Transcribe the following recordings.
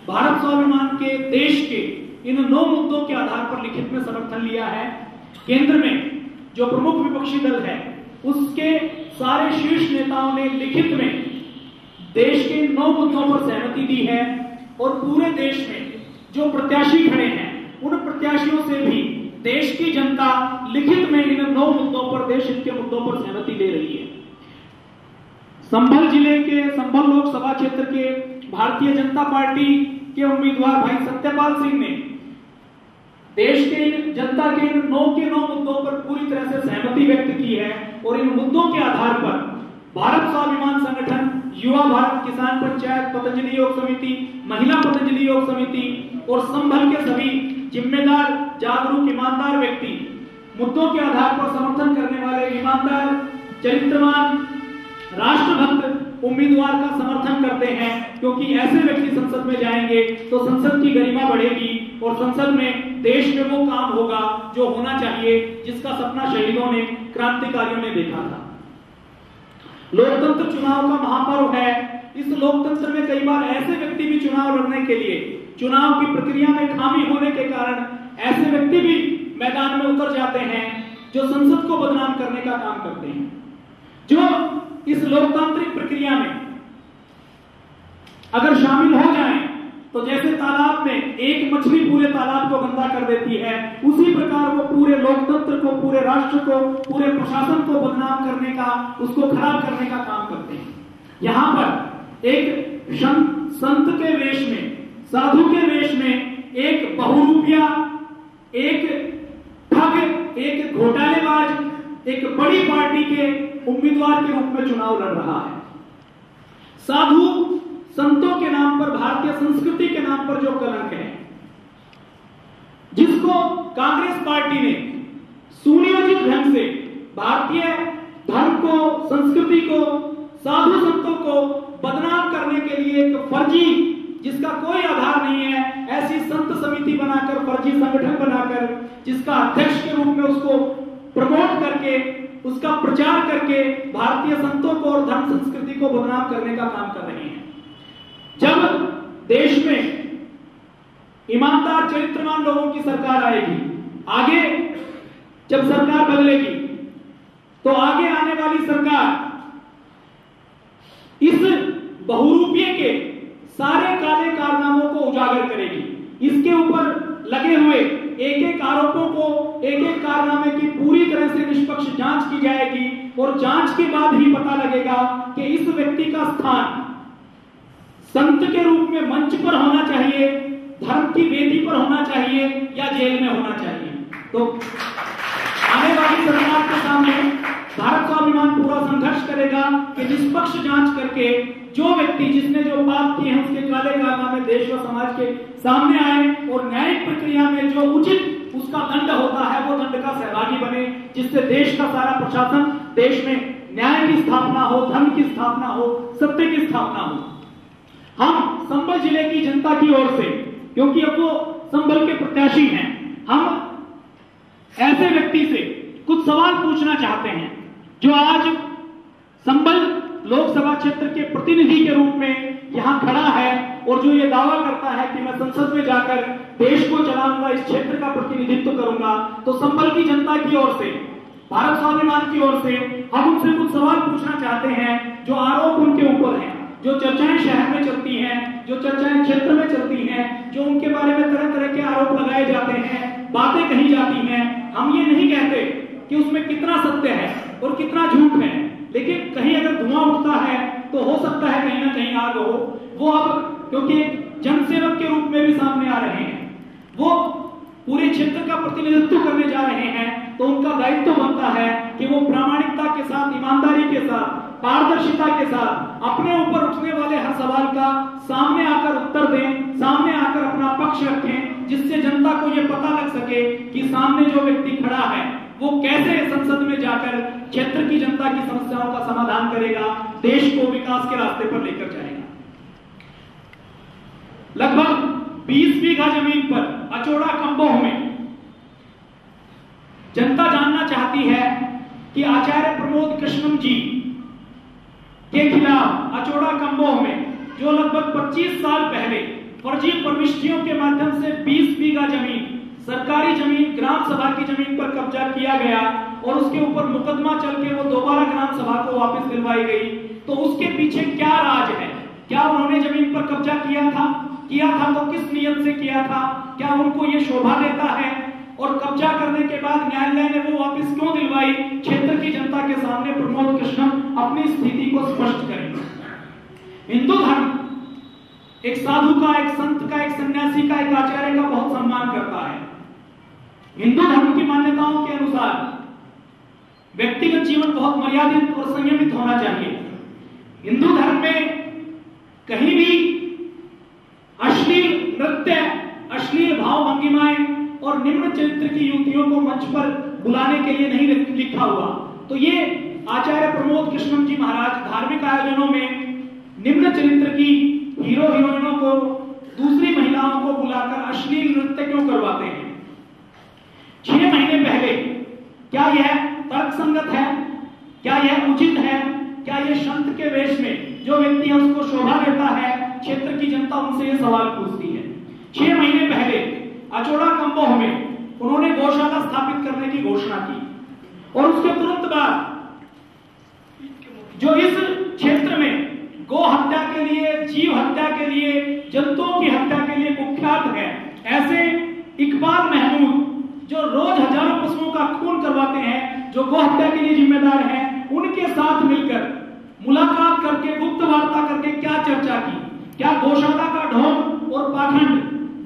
भारत स्वाभिमान के देश के इन 9 मुद्दों के आधार पर लिखित में समर्थन लिया है। केंद्र में जो प्रमुख विपक्षी दल है उसके सारे शीर्ष नेताओं ने लिखित में देश के 9 मुद्दों पर सहमति दी है और पूरे देश में जो प्रत्याशी खड़े हैं उन प्रत्याशियों से भी देश की जनता लिखित में इन 9 मुद्दों पर, देश हित के मुद्दों पर सहमति दे रही है। संभल जिले के संभल लोकसभा क्षेत्र के भारतीय जनता पार्टी के उम्मीदवार भाई सत्यपाल सिंह ने देश के जनता के इन 9 मुद्दों पर पूरी तरह से सहमति व्यक्त की है और इन मुद्दों के आधार पर भारत स्वाभिमान संगठन, युवा भारत किसान पंचायत, पतंजलि योग समिति, महिला पतंजलि योग समिति और संभल के सभी जिम्मेदार, जागरूक, ईमानदार व्यक्ति मुद्दों के आधार पर समर्थन करने वाले ईमानदार, चरित्रवान, राष्ट्रभक्त उम्मीदवार का समर्थन करते हैं, क्योंकि ऐसे व्यक्ति संसद में जाएंगे तो संसद की गरिमा बढ़ेगी और संसद में देश में वो काम होगा जो होना चाहिए, जिसका सपना शहीदों ने, क्रांतिकारियों ने देखा था। लोकतंत्र चुनाव का महापर्व है। इस लोकतंत्र में कई बार ऐसे व्यक्ति भी चुनाव लड़ने के लिए, चुनाव की प्रक्रिया में खामी होने के कारण ऐसे व्यक्ति भी मैदान में उतर जाते हैं जो संसद को बदनाम करने का काम करते हैं, जो इस लोकतांत्रिक प्रक्रिया में अगर शामिल हो जाएं तो जैसे तालाब में एक मछली पूरे तालाब को गंदा कर देती है, उसी प्रकार वो पूरे लोकतंत्र को, पूरे राष्ट्र को, पूरे प्रशासन को बदनाम करने का, उसको खराब करने का काम करते हैं। यहां पर एक संत के वेश में, साधु के वेश में एक बहुरूपिया, एक ठग, एक घोटालेबाज, एक बड़ी पार्टी के उम्मीदवार के रूप में चुनाव लड़ रहा है। साधु संतों के नाम पर, भारतीय संस्कृति के नाम पर जो कलंक है, जिसको कांग्रेस पार्टी ने सुनियोजित ढंग से भारतीय धर्म को, संस्कृति को, साधु संतों को बदनाम करने के लिए एक फर्जी, जिसका कोई आधार नहीं है, ऐसी संत समिति बनाकर, फर्जी संगठन बनाकर, जिसका अध्यक्ष के रूप में उसको प्रमोट करके, उसका प्रचार करके भारतीय संतों को और धर्म संस्कृति को बदनाम करने का काम कर रहे हैं। जब देश में ईमानदार, चरित्रवान लोगों की सरकार आएगी, आगे जब सरकार बदलेगी तो आगे आने वाली सरकार इस बहुरूपिये के सारे काले कारनामों को उजागर करेगी। इसके ऊपर लगे हुए एक एक आरोपों को, एक एक कारनामे की पूरी तरह से निष्पक्ष जांच की जाएगी और जांच के बाद ही पता लगेगा कि इस व्यक्ति का स्थान संत के रूप में मंच पर होना चाहिए, धर्म की वेदी पर होना चाहिए या जेल में होना चाहिए। तो आने वाली सरकार के सामने भारत स्वाभिमान पूरा संघर्ष करेगा कि निष्पक्ष जांच करके जो व्यक्ति, जिसने जो पाप किए हैं, उसके काले कारनामे देश व समाज के सामने आए और न्यायिक प्रक्रिया में जो उचित उसका दंड होता है वो दंड का सहभागी बने, जिससे देश का सारा प्रशासन, देश में न्याय की स्थापना हो, धर्म की स्थापना हो, सत्य की स्थापना हो। हम संभल जिले की जनता की ओर से, क्योंकि अब वो संभल के प्रत्याशी हैं, हम ऐसे व्यक्ति से कुछ सवाल पूछना चाहते हैं जो आज संभल लोकसभा क्षेत्र के प्रतिनिधि के रूप में यहां खड़ा है और जो ये दावा करता है कि मैं संसद में जाकर देश को चलाऊंगा, इस क्षेत्र का प्रतिनिधित्व करूंगा। तो संभल की जनता की ओर से, भारत स्वाभिमान की ओर से हम उनसे कुछ सवाल पूछना चाहते हैं जो आरोप उनके ऊपर हैं, जो चर्चाएं शहर में चलती हैं, जो चर्चाएं क्षेत्र में चलती हैं, जो उनके बारे में तरह तरह के आरोप लगाए जाते हैं, बातें कही जाती हैं। हम ये नहीं कहते कि उसमें कितना सत्य है और कितना झूठ है, लेकिन कहीं अगर धुआं उठता है तो हो सकता है कहीं ना कहीं आग हो। वो अब क्योंकि जनसेवक के रूप में भी सामने आ रहे हैं, वो पूरे क्षेत्र का प्रतिनिधित्व करने जा रहे हैं, तो उनका दायित्व बनता है कि वो प्रामाणिकता के साथ, ईमानदारी के साथ, पारदर्शिता के साथ अपने ऊपर उठने वाले हर सवाल का सामने आकर उत्तर दें, सामने आकर अपना पक्ष रखें, जिससे जनता को यह पता लग सके कि सामने जो व्यक्ति खड़ा है वो कैसे संसद में जाकर क्षेत्र की जनता की समस्याओं का समाधान करेगा, देश को विकास के रास्ते पर लेकर जाएगा। लगभग 20 बीघा जमीन पर अचोड़ा कंबोह में जनता जानना चाहती है कि आचार्य प्रमोद कृष्णम जी के खिलाफ अचोड़ा कंबोह में जो लगभग 25 साल पहले फर्जी प्रविष्टियों के माध्यम से 20 बीघा जमीन, सरकारी जमीन, ग्राम सभा की जमीन पर कब्जा किया गया और उसके ऊपर मुकदमा चल के वो दोबारा ग्राम सभा को वापस दिलवाई गई। तो उसके पीछे क्या राज है? क्या उन्होंने जमीन पर कब्जा किया था तो किस नियत से किया था? क्या उनको ये शोभा देता है? और कब्जा करने के बाद न्यायालय ने वो वापस क्यों दिलवाई? क्षेत्र की जनता के सामने प्रमोद कृष्णम अपनी स्थिति को स्पष्ट करेंगे। हिंदू धर्म एक साधु का, एक संत का, एक सन्यासी का, एक आचार्य का बहुत सम्मान करता है। हिंदू धर्म की मान्यताओं के अनुसार व्यक्तिगत जीवन बहुत मर्यादित और संयमित होना चाहिए। हिंदू धर्म में कहीं भी अश्लील नृत्य, अश्लील भाव भंगिमाएं और निम्न चरित्र की युवतियों को मंच पर बुलाने के लिए नहीं लिखा हुआ। तो ये आचार्य प्रमोद कृष्णम जी महाराज धार्मिक आयोजनों में निम्न चरित्र की हीरो हीरोइनों को, दूसरी महिलाओं को बुलाकर अश्लील नृत्य क्यों करवाते हैं? 6 महीने पहले क्या यह तर्कसंगत है? क्या यह उचित है? क्या यह संत के वेश में जो व्यक्ति है उसको शोभा देता है? क्षेत्र की जनता उनसे यह सवाल पूछती है। 6 महीने पहले अचोड़ा कंबोह में उन्होंने गौशाला स्थापित करने की घोषणा की और उसके तुरंत बाद जो इस क्षेत्र में गौ हत्या के लिए, जीव हत्या के लिए, जंतुओं की हत्या के लिए कुख्यात है, ऐसे इकबाल महमूद जो रोज हजारों पशुओं का खून करवाते हैं, जो गौ हत्या के लिए जिम्मेदार हैं, उनके साथ मिलकर मुलाकात करके, गुप्त वार्ता करके क्या चर्चा की? क्या गौशाला का ढोंग और पाखंड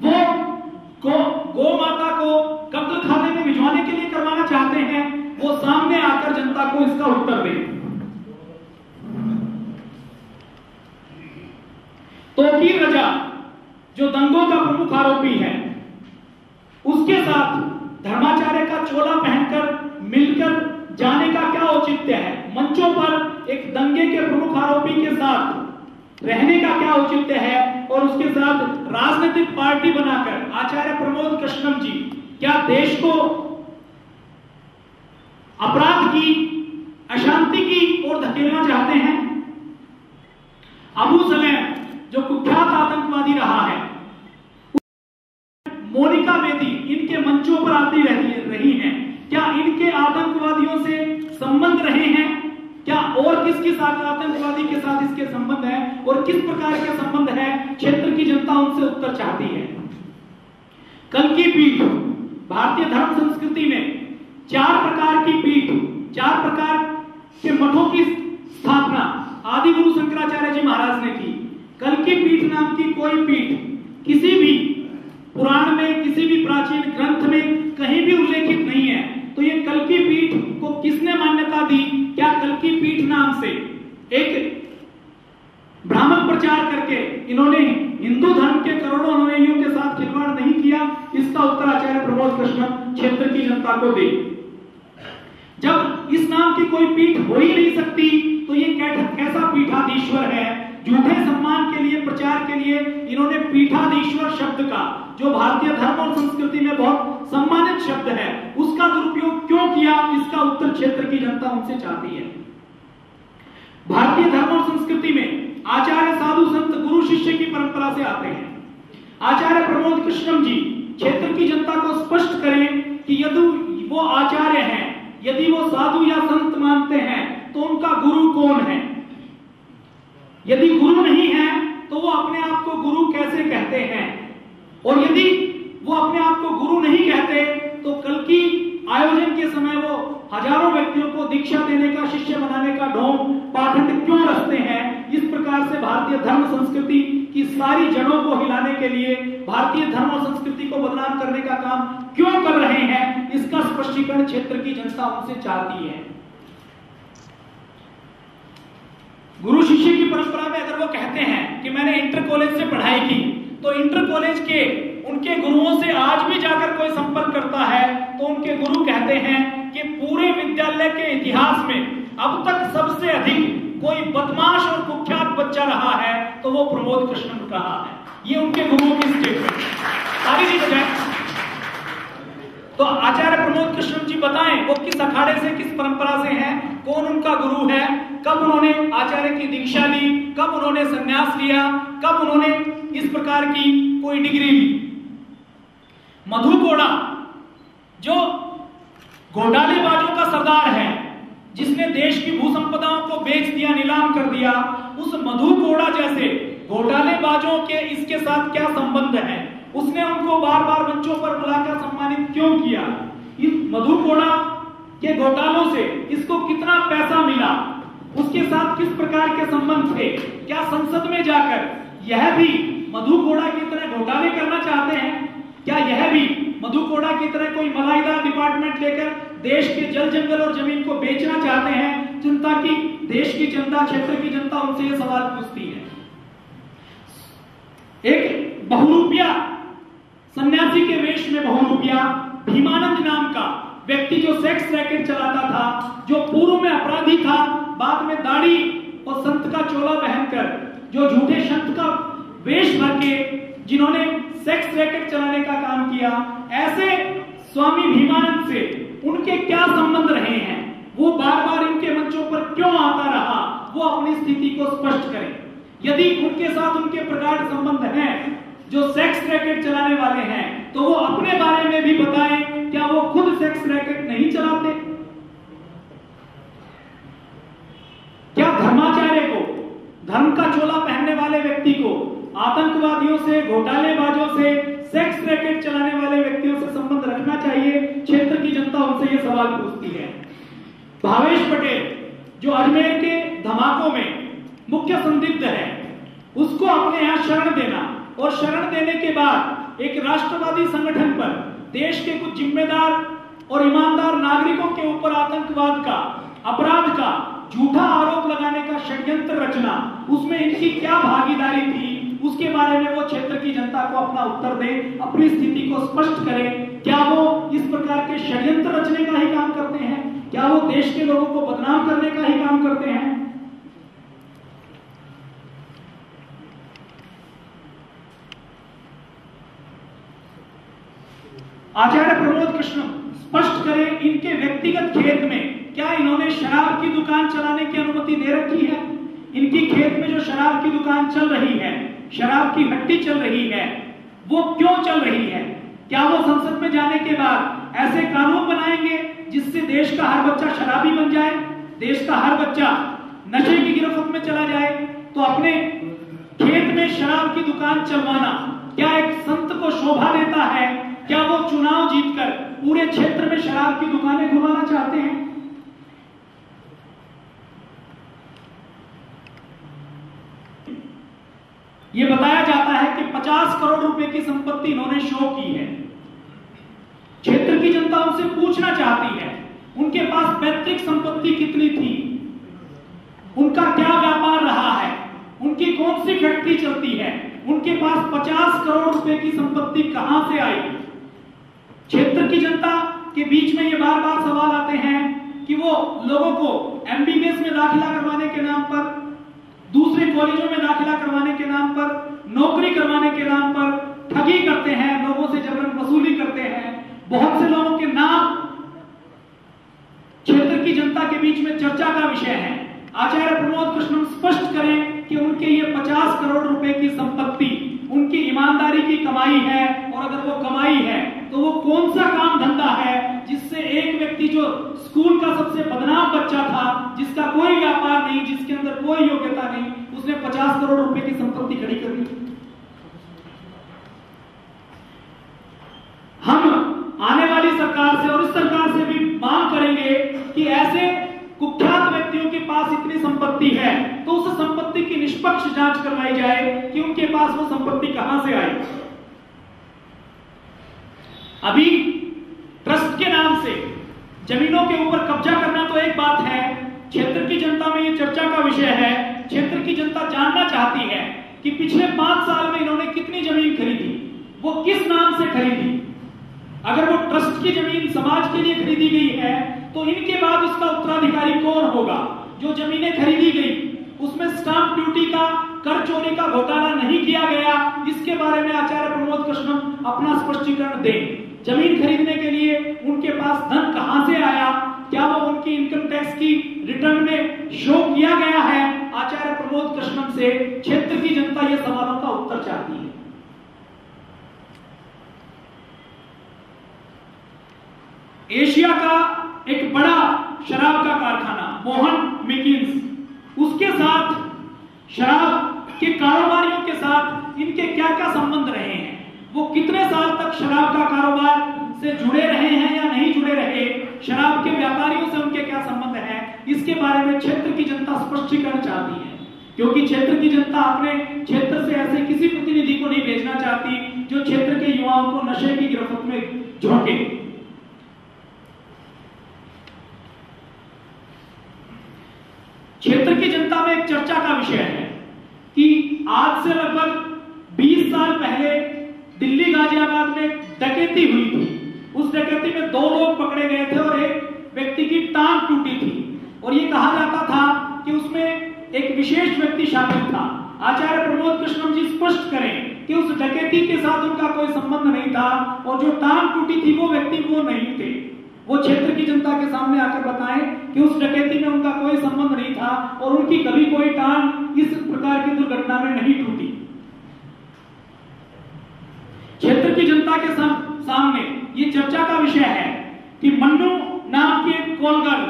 वो गौ माता को कत्ल खाने में भिजवाने के लिए करवाना चाहते हैं? वो सामने आकर जनता को इसका उत्तर दें। तौकीर रजा जो दंगों का प्रमुख आरोपी है, उसके साथ धर्माचार्य का चोला पहनकर मिलकर जाने का क्या औचित्य है? मंचों पर एक दंगे के प्रमुख आरोपी के साथ रहने का क्या औचित्य है? और उसके साथ राजनीतिक पार्टी बनाकर आचार्य प्रमोद कृष्णम जी क्या देश को अपराध की, अशांति की ओर धकेलना चाहते हैं? अबू सलेम जो कुख्यात आतंकवादी रहा है, मोनिका बेदी इनके मंचों पर आती रही हैं। क्या इनके आतंकवादियों से संबंध रहे हैं? क्या और किस आतंकवादी के साथ इसके संबंध है और किस प्रकार के संबंध है? क्षेत्र की जनता उनसे उत्तर चाहती है। कल की पीठ, भारतीय धर्म संस्कृति में 4 प्रकार की पीठ, 4 प्रकार के मठों की स्थापना आदि गुरु शंकराचार्य जी महाराज ने की। कल की पीठ नाम की कोई पीठ किसी भी पुराण में, किसी भी प्राचीन ग्रंथ में कहीं भी उल्लेखित नहीं है। तो ये कल की पीठ को किसने मान्यता दी? क्या कल की पीठ नाम से एक ब्राह्मण प्रचार करके इन्होंने हिंदू धर्म के करोड़ों अनुयायियों के साथ खिलवाड़ नहीं किया? इसका उत्तर आचार्य प्रमोद कृष्णम क्षेत्र की जनता को दे। जब इस नाम की कोई पीठ हो ही नहीं सकती तो ये कैसा पीठाधीश्वर है? झूठे सम्मान के लिए, प्रचार के लिए इन्होंने पीठाधीश्वर शब्द का, जो भारतीय धर्म और संस्कृति में बहुत सम्मानित शब्द है, उसका दुरुपयोग क्यों किया? इसका उत्तर क्षेत्र की जनता उनसे चाहती है। भारतीय धर्म और संस्कृति में आचार्य, साधु, संत, गुरु शिष्य की परंपरा से आते हैं। आचार्य प्रमोद कृष्णम जी क्षेत्र की जनता को स्पष्ट करें कि यदि वो आचार्य हैं, यदि वो साधु या संत मानते हैं, तो उनका गुरु कौन है? यदि गुरु नहीं है तो वो अपने आप को गुरु कैसे कहते हैं? और यदि वो अपने आप को गुरु नहीं कहते तो कल की आयोजन के समय वो हजारों व्यक्तियों को दीक्षा देने का, शिष्य बनाने का ढोंग, पाखंड क्यों रचते हैं? इस प्रकार से भारतीय धर्म संस्कृति की सारी जड़ों को हिलाने के लिए, भारतीय धर्म और संस्कृति को बदनाम करने का काम क्यों कर रहे हैं? इसका स्पष्टीकरण क्षेत्र की जनता उनसे चाहती है। गुरु शिष्य की परंपरा में अगर वो कहते हैं कि मैंने इंटर कॉलेज से पढ़ाई की, तो इंटर कॉलेज के उनके गुरुओं से आज भी जाकर कोई संपर्क करता है तो उनके गुरु कहते हैं कि पूरे विद्यालय के इतिहास में अब तक सबसे अधिक कोई बदमाश और कुख्यात बच्चा रहा है तो वो प्रमोद कृष्णम रहा है। ये उनके गुरुओं की स्टेटमेंट। सारी चीज है। तो आचार्य प्रमोद कृष्णम जी बताएं वो किस अखाड़े से, किस परंपरा से हैं, कौन उनका गुरु है? कब उन्होंने आचार्य की दीक्षा ली, कब उन्होंने संन्यास लिया, कब उन्होंने इस प्रकार की कोई डिग्री ली। मधु कोड़ा जो घोटालेबाजों का सरदार है, जिसने देश की भू संपदाओं को बेच दिया, नीलाम कर दिया, उस मधु कोड़ा जैसे घोटालेबाजों के इसके साथ क्या संबंध है? उसने उनको बार बार मंचों पर बुलाकर सम्मानित क्यों किया? इस मधु कोड़ा के घोटालों से इसको कितना पैसा मिला, उसके साथ किस प्रकार के संबंध थे? क्या संसद में जाकर यह भी मधु कोड़ा की तरह घोटाले करना चाहते हैं? क्या यह भी मधु कोड़ा की तरह कोई मलाईदार डिपार्टमेंट लेकर देश के जल जंगल और जमीन को बेचना चाहते हैं, जनता की, देश की जनता, क्षेत्र की जनता उनसे यह सवाल पूछती है। एक बहुरूपिया सन्यासी के वेश में बहुरूपिया भीमानंद नाम का व्यक्ति जो सेक्स रैकेट चलाता था, जो पूर्व में अपराधी था, बाद में दाढ़ी और संत का चोला पहनकर, जो झूठे संत का वेश भर के जिन्होंने सेक्स रैकेट चलाने का काम किया, ऐसे स्वामी भीमानंद से उनके क्या संबंध रहे हैं? वो बार बार इनके मंचों पर क्यों आता रहा? वो अपनी स्थिति को स्पष्ट करें। यदि उनके साथ उनके प्रगाढ़ संबंध हैं, जो सेक्स रैकेट चलाने वाले हैं, तो वो अपने बारे में भी बताएं। क्या वो खुद सेक्स रैकेट नहीं चलाते? क्या धर्माचार्य को, धर्म का चोला पहनने वाले व्यक्ति को आतंकवादियों से, घोटालेबाजों से, सेक्स रैकेट चलाने वाले व्यक्तियों से संबंध रखना चाहिए? क्षेत्र की जनता उनसे यह सवाल पूछती है। भावेश पटेल जो अजमेर के धमाकों में मुख्य संदिग्ध है, उसको अपने यहां शरण देना और शरण देने के बाद एक राष्ट्रवादी संगठन पर देश के कुछ जिम्मेदार और ईमानदार नागरिकों के ऊपर आतंकवाद का, अपराध का झूठा आरोप लगाने का षड्यंत्र रचना, उसमें इनकी क्या भागीदारी थी? उसके बारे में वो क्षेत्र की जनता को अपना उत्तर दें, अपनी स्थिति को स्पष्ट करें। क्या वो इस प्रकार के षड्यंत्र रचने का ही काम करते हैं? क्या वो देश के लोगों को बदनाम करने का ही काम करते हैं? आचार्य प्रमोद कृष्ण स्पष्ट करें, इनके व्यक्तिगत खेत में क्या इन्होंने शराब की दुकान चलाने की अनुमति दे रखी है? इनकी खेत में जो शराब की दुकान चल रही है, शराब की भट्टी चल रही है, वो क्यों चल रही है? क्या वो संसद में जाने के बाद ऐसे कानून बनाएंगे जिससे देश का हर बच्चा शराबी बन जाए, देश का हर बच्चा नशे की गिरफ्त में चला जाए? तो अपने खेत में शराब की दुकान चलवाना क्या एक संत को शोभा देता है? क्या वो चुनाव जीतकर पूरे क्षेत्र में शराब की दुकानें खुलवाना चाहते हैं? ये बताया जाता है कि 50 करोड़ रुपए की संपत्ति इन्होंने शो की है। क्षेत्र की जनता उनसे पूछना चाहती है, उनके पास पैतृक संपत्ति कितनी थी, उनका क्या व्यापार रहा है, उनकी कौन सी फैक्ट्री चलती है, उनके पास 50 करोड़ रुपए की संपत्ति कहां से आई? क्षेत्र की जनता के बीच में ये बार बार सवाल आते हैं कि वो लोगों को एमबीबीएस में दाखिला करवाने के नाम पर, दूसरे कॉलेजों में दाखिला करवाने के नाम पर, नौकरी करवाने के नाम पर ठगी करते हैं, लोगों से जबरन वसूली करते हैं। बहुत से लोगों के नाम क्षेत्र की जनता के बीच में चर्चा का विषय है। आचार्य प्रमोद कृष्ण स्पष्ट करें कि उनके ये 50 करोड़ रुपए की संपत्ति उनकी ईमानदारी की कमाई है, और अगर वो कमाई है तो वो कौन सा काम धंधा है जिससे एक व्यक्ति जो स्कूल का सबसे बदनाम बच्चा था, जिसका कोई व्यापार नहीं, जिसके अंदर कोई योग्यता नहीं, उसने 50 करोड़ रुपए की संपत्ति खड़ी कर दी। हम आने वाली सरकार से और इस सरकार से भी मांग करेंगे कि ऐसे कुख्यात व्यक्तियों के पास इतनी संपत्ति है तो उस संपत्ति की निष्पक्ष जांच करवाई जाए कि उनके पास वो संपत्ति कहां से आई। अभी ट्रस्ट के नाम से जमीनों के ऊपर कब्जा करना तो एक बात है, क्षेत्र की जनता में ये चर्चा का विषय है। क्षेत्र की जनता जानना चाहती है कि पिछले 5 साल में इन्होंने कितनी जमीन खरीदी, वो किस नाम से खरीदी। अगर वो ट्रस्ट की जमीन समाज के लिए खरीदी गई है तो इनके बाद उसका उत्तराधिकारी कौन होगा? जो जमीनें खरीदी गई उसमें स्टाम्प ड्यूटी का, कर चोरी का घोटाला नहीं किया गया, इसके बारे में आचार्य प्रमोद कृष्ण अपना स्पष्टीकरण दें। जमीन खरीदने के लिए उनके पास धन कहां से आया, क्या वो उनकी इनकम टैक्स की रिटर्न में शो किया गया है? आचार्य प्रमोद कृष्णम से क्षेत्र की जनता ये सवालों का उत्तर चाहती है। एशिया का एक बड़ा शराब का कारखाना मोहन मिकिन्स, उसके साथ शराब के कारोबारियों के साथ इनके क्या क्या संबंध रहे हैं, वो कितने साल तक शराब का कारोबार से जुड़े रहे हैं या नहीं जुड़े रहे, शराब के व्यापारियों से उनके क्या संबंध है, इसके बारे में क्षेत्र की जनता स्पष्टीकरण चाहती है। क्योंकि क्षेत्र की जनता अपने क्षेत्र से ऐसे किसी प्रतिनिधि को नहीं भेजना चाहती जो क्षेत्र के युवाओं को नशे की गिरफ्त में झोंके। क्षेत्र की जनता में एक चर्चा का विषय है कि आज से लगभग 20 साल पहले दिल्ली गाजियाबाद में डकैती हुई थी। उस डकैती में 2 लोग पकड़े गए थे और एक व्यक्ति की टांग टूटी थी और ये कहा जाता था कि उसमें एक विशेष व्यक्ति शामिल था। आचार्य प्रमोद कृष्णम जी स्पष्ट करें कि उस डकैती के साथ उनका कोई संबंध नहीं था और जो टांग टूटी थी वो व्यक्ति वो नहीं थे। वो क्षेत्र की जनता के सामने आकर बताएं कि उस डकैती में उनका कोई संबंध नहीं था और उनकी कभी कोई टांग इस प्रकार की दुर्घटना में नहीं टूटी। क्षेत्र की जनता के सामने ये चर्चा का विषय है कि मन्नू नाम की एक कॉलगर्ल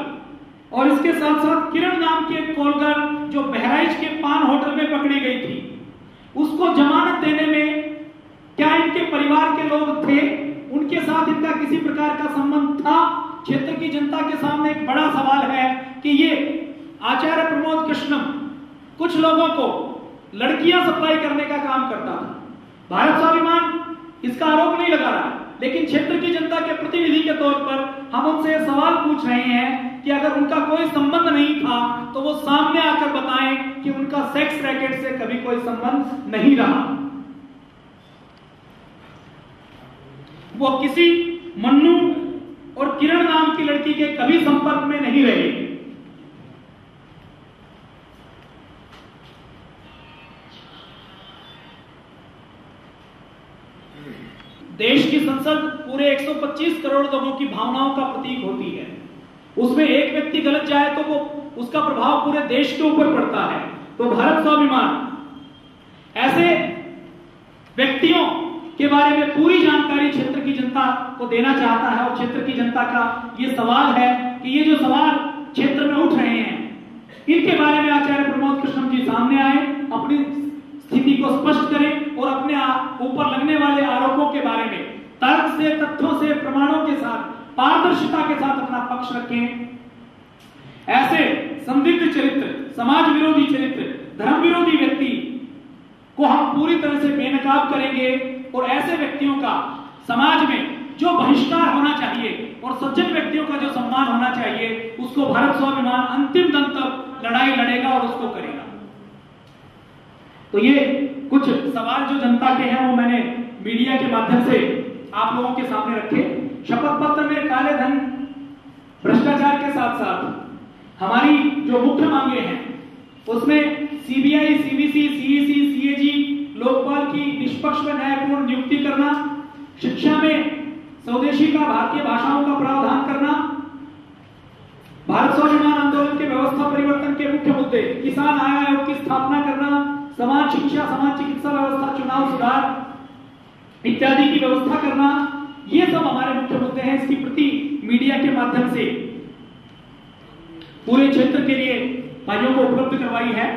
और इसके साथ साथ किरण नाम की एक कॉलगर्ल जो बहराइच के पान होटल में पकड़ी गई थी, उसको जमानत देने में क्या इनके परिवार के लोग थे, उनके साथ इनका किसी प्रकार का संबंध था? क्षेत्र की जनता के सामने एक बड़ा सवाल है कि ये आचार्य प्रमोद कृष्णम कुछ लोगों को लड़कियां सप्लाई करने का काम करता था। भारत स्वाभिमान इसका आरोप नहीं लगा रहा, लेकिन क्षेत्र की जनता के प्रतिनिधि के तौर पर हम उनसे सवाल पूछ रहे हैं कि अगर उनका कोई संबंध नहीं था तो वो सामने आकर बताएं कि उनका सेक्स रैकेट से कभी कोई संबंध नहीं रहा, वो किसी मन्नू और किरण नाम की लड़की के कभी संपर्क में नहीं रहे। देश की संसद पूरे 125 करोड़ लोगों की भावनाओं का प्रतीक होती है। उसमें एक व्यक्ति गलत जाए तो वो उसका प्रभाव पूरे देश के ऊपर पड़ता है। तो भारत स्वाभिमान ऐसे व्यक्तियों के बारे में पूरी जानकारी क्षेत्र की जनता को देना चाहता है और क्षेत्र की जनता का ये सवाल है कि ये जो सवाल क्षेत्र में उठ रहे हैं इनके बारे में आचार्य प्रमोद कृष्णम जी सामने आए, अपनी स्थिति को स्पष्ट करें और अपने ऊपर लगने वाले आरोपों के बारे में तर्क से, तथ्यों से, प्रमाणों के साथ, पारदर्शिता के साथ अपना पक्ष रखें। ऐसे संदिग्ध चरित्र, समाज विरोधी चरित्र, धर्म विरोधी व्यक्ति को हम पूरी तरह से बेनकाब करेंगे और ऐसे व्यक्तियों का समाज में जो बहिष्कार होना चाहिए और सज्जन व्यक्तियों का जो सम्मान होना चाहिए उसको भारत स्वाभिमान अंतिम दम तक लड़ाई लड़ेगा और उसको करेगा। तो ये कुछ सवाल जो जनता के हैं वो मैंने मीडिया के माध्यम से आप लोगों के सामने रखे। शपथ पत्र में काले धन, भ्रष्टाचार के साथ साथ हमारी जो मुख्य मांगे हैं उसमें CBI, CVC, CEC, CAG, Lokpal की निष्पक्ष व न्यायपूर्ण नियुक्ति करना, शिक्षा में स्वदेशी का भारतीय भाषाओं का प्रावधान करना, भारत स्वाभिमान आंदोलन के व्यवस्था परिवर्तन के मुख्य मुद्दे, किसान आय आयोग की स्थापना करना, समाज शिक्षा, समाज चिकित्सा व्यवस्था, चुनाव सुधार इत्यादि की व्यवस्था करना, ये सब हमारे मुख्य मुद्दे हैं। इसकी प्रति मीडिया के माध्यम से पूरे क्षेत्र के लिए भाइयों को उपलब्ध करवाई है।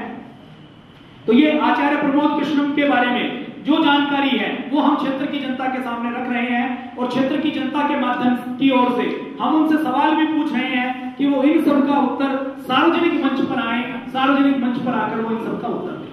तो ये आचार्य प्रमोद कृष्णम के बारे में जो जानकारी है वो हम क्षेत्र की जनता के सामने रख रहे हैं और क्षेत्र की जनता के माध्यम की ओर से हम उनसे सवाल भी पूछ रहे हैं कि वो इन सब का उत्तर सार्वजनिक मंच पर आए, सार्वजनिक मंच पर आकर वो इन सब का उत्तर